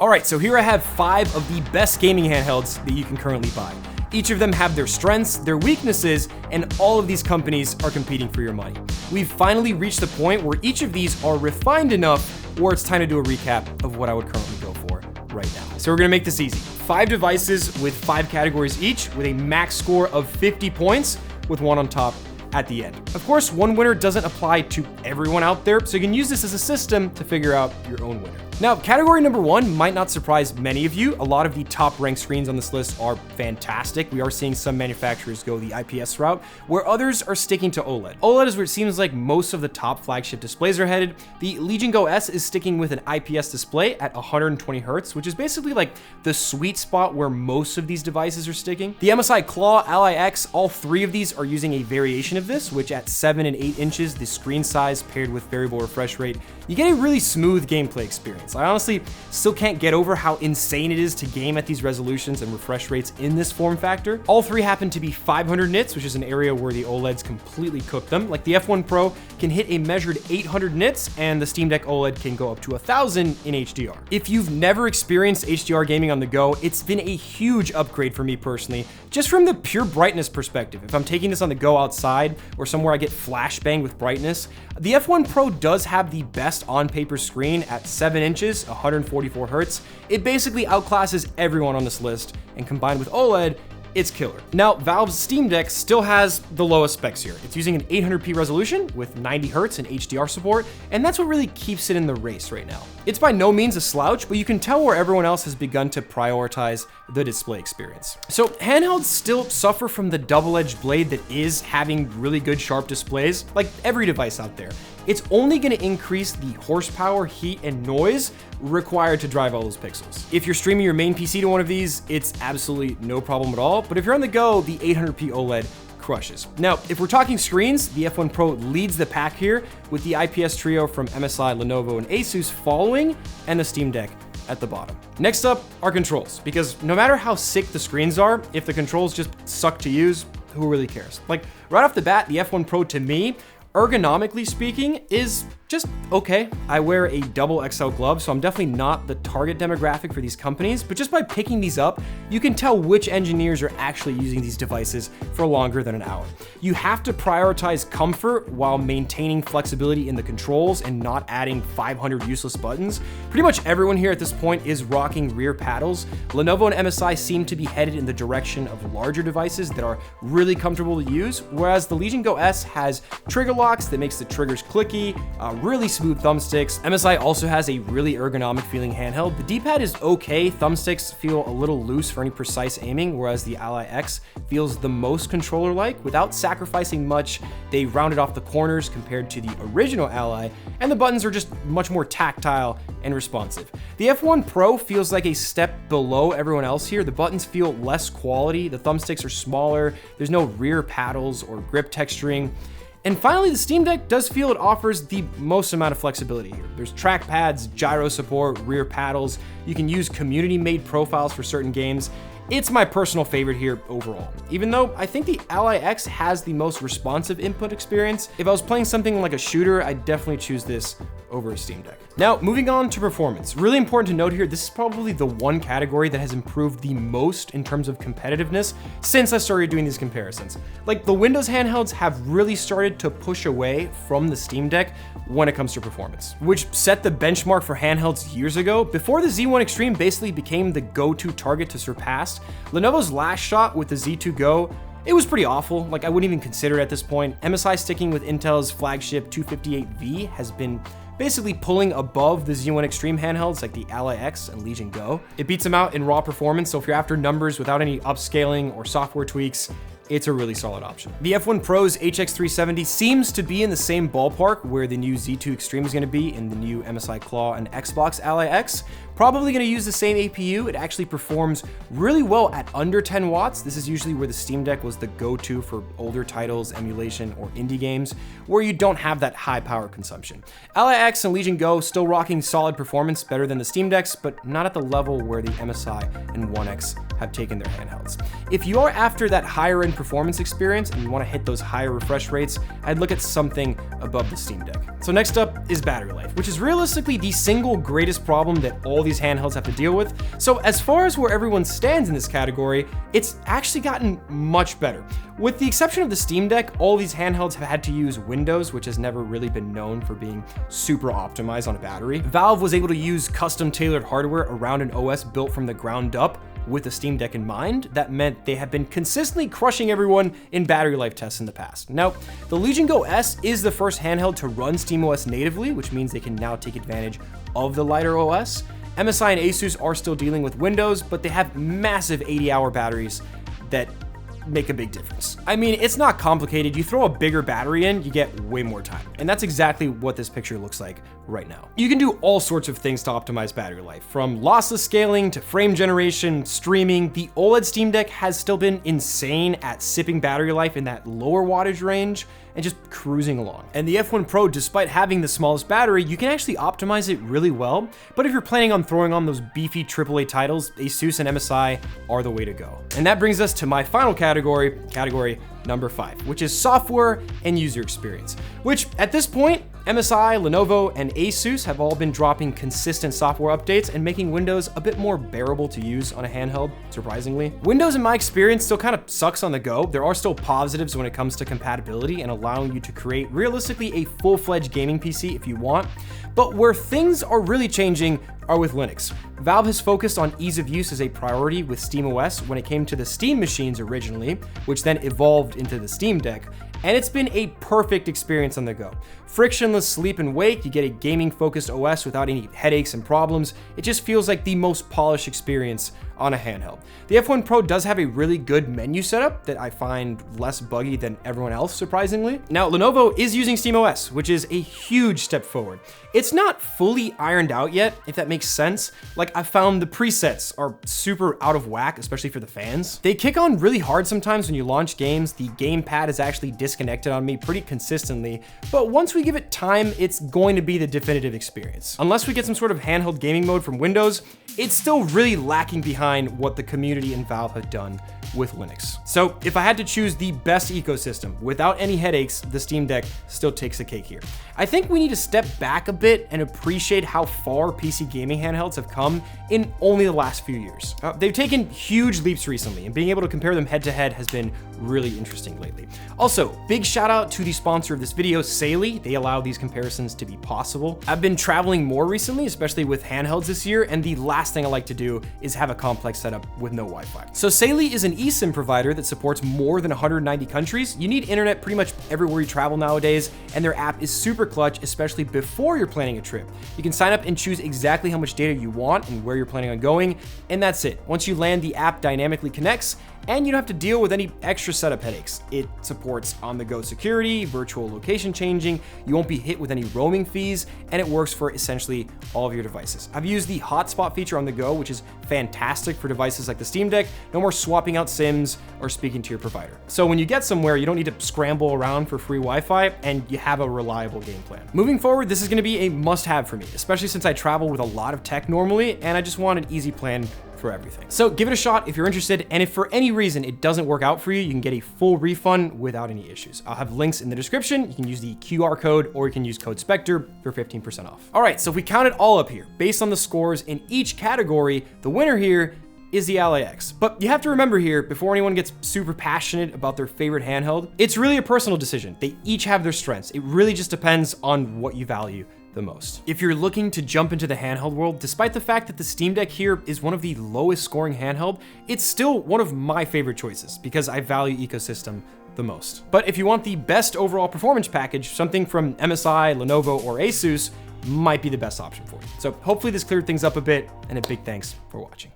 All right, so here I have 5 of the best gaming handhelds that you can currently buy. Each of them have their strengths, their weaknesses, and all of these companies are competing for your money. We've finally reached the point where each of these are refined enough where it's time to do a recap of what I would currently go for right now. So we're gonna make this easy. 5 devices with 5 categories each with a max score of 50 points with one on top at the end. Of course, one winner doesn't apply to everyone out there, so you can use this as a system to figure out your own winner. Now, category number 1 might not surprise many of you. A lot of the top ranked screens on this list are fantastic. We are seeing some manufacturers go the IPS route, where others are sticking to OLED. OLED is where it seems like most of the top flagship displays are headed. The Legion Go S is sticking with an IPS display at 120 Hz, which is basically like the sweet spot where most of these devices are sticking. The MSI Claw, Ally X, all 3 of these are using a variation of this, which at 7 and 8 inches, the screen size paired with variable refresh rate, you get a really smooth gameplay experience. I honestly still can't get over how insane it is to game at these resolutions and refresh rates in this form factor. All 3 happen to be 500 nits, which is an area where the OLEDs completely cook them. Like the F1 Pro can hit a measured 800 nits, and the Steam Deck OLED can go up to 1000 in HDR. If you've never experienced HDR gaming on the go, it's been a huge upgrade for me personally, just from the pure brightness perspective. If I'm taking this on the go outside or somewhere I get flashbang with brightness, the F1 Pro does have the best on-paper screen at 7 inches, 144 Hz. It basically outclasses everyone on this list, and combined with OLED, it's killer. Now, Valve's Steam Deck still has the lowest specs here. It's using an 800p resolution with 90 Hz and HDR support, and that's what really keeps it in the race right now. It's by no means a slouch, but you can tell where everyone else has begun to prioritize the display experience. So handhelds still suffer from the double-edged blade that is having really good sharp displays, like every device out there. It's only going to increase the horsepower, heat, and noise required to drive all those pixels. If you're streaming your main PC to one of these, it's absolutely no problem at all. But if you're on the go, the 800p OLED crushes. Now, if we're talking screens, the F1 Pro leads the pack here with the IPS trio from MSI, Lenovo, and Asus following, and the Steam Deck at the bottom. Next up are controls, because no matter how sick the screens are, if the controls just suck to use, who really cares? Like right off the bat, the F1 Pro to me, ergonomically speaking, is just okay. I wear a double XL glove, so I'm definitely not the target demographic for these companies, but just by picking these up, you can tell which engineers are actually using these devices for longer than an hour. You have to prioritize comfort while maintaining flexibility in the controls and not adding 500 useless buttons. Pretty much everyone here at this point is rocking rear paddles. Lenovo and MSI seem to be headed in the direction of larger devices that are really comfortable to use, whereas the Legion Go S has trigger locks that makes the triggers clicky, really smooth thumbsticks. MSI also has a really ergonomic feeling handheld. The D-pad is okay, thumbsticks feel a little loose for any precise aiming, whereas the Ally X feels the most controller-like. Without sacrificing much, they rounded off the corners compared to the original Ally, and the buttons are just much more tactile and responsive. The F1 Pro feels like a step below everyone else here. The buttons feel less quality, the thumbsticks are smaller, there's no rear paddles or grip texturing. And finally, the Steam Deck does feel it offers the most amount of flexibility here. There's trackpads, gyro support, rear paddles. You can use community-made profiles for certain games. It's my personal favorite here overall, even though I think the Ally X has the most responsive input experience. If I was playing something like a shooter, I'd definitely choose this over a Steam Deck. Now, moving on to performance. Really important to note here, this is probably the one category that has improved the most in terms of competitiveness since I started doing these comparisons. Like the Windows handhelds have really started to push away from the Steam Deck when it comes to performance, which set the benchmark for handhelds years ago. Before the Z1 Extreme basically became the go-to target to surpass, Lenovo's last shot with the Z2 Go, it was pretty awful. Like I wouldn't even consider it at this point. MSI sticking with Intel's flagship 258V has been basically pulling above the Z1 Extreme handhelds like the Ally X and Legion Go. It beats them out in raw performance, so if you're after numbers without any upscaling or software tweaks, it's a really solid option. The F1 Pro's HX370 seems to be in the same ballpark where the new Z2 Extreme is going to be in the new MSI Claw and Xbox Ally X. Probably going to use the same APU. It actually performs really well at under 10 watts. This is usually where the Steam Deck was the go-to for older titles, emulation, or indie games, where you don't have that high power consumption. Ally X and Legion Go still rocking solid performance, better than the Steam Decks, but not at the level where the MSI and One X have taken their handhelds. If you are after that higher end performance experience and you want to hit those higher refresh rates, I'd look at something above the Steam Deck. So next up is battery life, which is realistically the single greatest problem that all these handhelds have to deal with. So as far as where everyone stands in this category, it's actually gotten much better. With the exception of the Steam Deck, all these handhelds have had to use Windows, which has never really been known for being super optimized on a battery. Valve was able to use custom tailored hardware around an OS built from the ground up with the Steam Deck in mind. That meant they have been consistently crushing everyone in battery life tests in the past. Now, the Legion Go S is the first handheld to run SteamOS natively, which means they can now take advantage of the lighter OS. MSI and Asus are still dealing with Windows, but they have massive 80-hour batteries that make a big difference. I mean, it's not complicated. You throw a bigger battery in, you get way more time. And that's exactly what this picture looks like right now. You can do all sorts of things to optimize battery life, from lossless scaling to frame generation, streaming. The OLED Steam Deck has still been insane at sipping battery life in that lower wattage range and just cruising along. And the F1 Pro, despite having the smallest battery, you can actually optimize it really well. But if you're planning on throwing on those beefy AAA titles, Asus and MSI are the way to go. And that brings us to my final category number 5, which is software and user experience, which at this point, MSI, Lenovo, and Asus have all been dropping consistent software updates and making Windows a bit more bearable to use on a handheld, surprisingly. Windows, in my experience, still kind of sucks on the go. There are still positives when it comes to compatibility and allowing you to create realistically a full-fledged gaming PC if you want. But where things are really changing are with Linux. Valve has focused on ease of use as a priority with SteamOS when it came to the Steam machines originally, which then evolved into the Steam Deck. And it's been a perfect experience on the go. Frictionless sleep and wake, you get a gaming-focused OS without any headaches and problems. It just feels like the most polished experience on a handheld. The F1 Pro does have a really good menu setup that I find less buggy than everyone else, surprisingly. Now, Lenovo is using SteamOS, which is a huge step forward. It's not fully ironed out yet, if that makes sense. Like, I found the presets are super out of whack, especially for the fans. They kick on really hard sometimes when you launch games. The gamepad is actually disconnected on me pretty consistently, but once we give it time, it's going to be the definitive experience. Unless we get some sort of handheld gaming mode from Windows, it's still really lacking behind what the community and Valve have done with Linux. So if I had to choose the best ecosystem without any headaches, the Steam Deck still takes the cake here. I think we need to step back a bit and appreciate how far PC gaming handhelds have come in only the last few years. They've taken huge leaps recently, and being able to compare them head to head has been really interesting lately. Also, big shout out to the sponsor of this video, Saley. They allow these comparisons to be possible. I've been traveling more recently, especially with handhelds this year, and the last thing I like to do is have a complex setup with no Wi-Fi. So Saley is an eSIM provider that supports more than 190 countries. You need internet pretty much everywhere you travel nowadays, and their app is super clutch, especially before you're planning a trip. You can sign up and choose exactly how much data you want and where you're planning on going, and that's it. Once you land, the app dynamically connects, and you don't have to deal with any extra setup headaches. It supports on-the-go security, virtual location changing, you won't be hit with any roaming fees, and it works for essentially all of your devices. I've used the hotspot feature on the go, which is fantastic for devices like the Steam Deck. No more swapping out SIMs or speaking to your provider. So when you get somewhere, you don't need to scramble around for free Wi-Fi, and you have a reliable game plan. Moving forward, this is gonna be a must-have for me, especially since I travel with a lot of tech normally, and I just want an easy plan for everything. So give it a shot if you're interested, and if for any reason it doesn't work out for you, you can get a full refund without any issues. I'll have links in the description. You can use the QR code, or you can use code Specter for 15% off. All right, so if we count it all up here, based on the scores in each category, the winner here is the Ally X. But you have to remember here, before anyone gets super passionate about their favorite handheld, it's really a personal decision. They each have their strengths. It really just depends on what you value the most. If you're looking to jump into the handheld world, despite the fact that the Steam Deck here is one of the lowest scoring handheld, it's still one of my favorite choices because I value ecosystem the most. But if you want the best overall performance package, something from MSI, Lenovo, or Asus might be the best option for you. So hopefully this cleared things up a bit, and a big thanks for watching.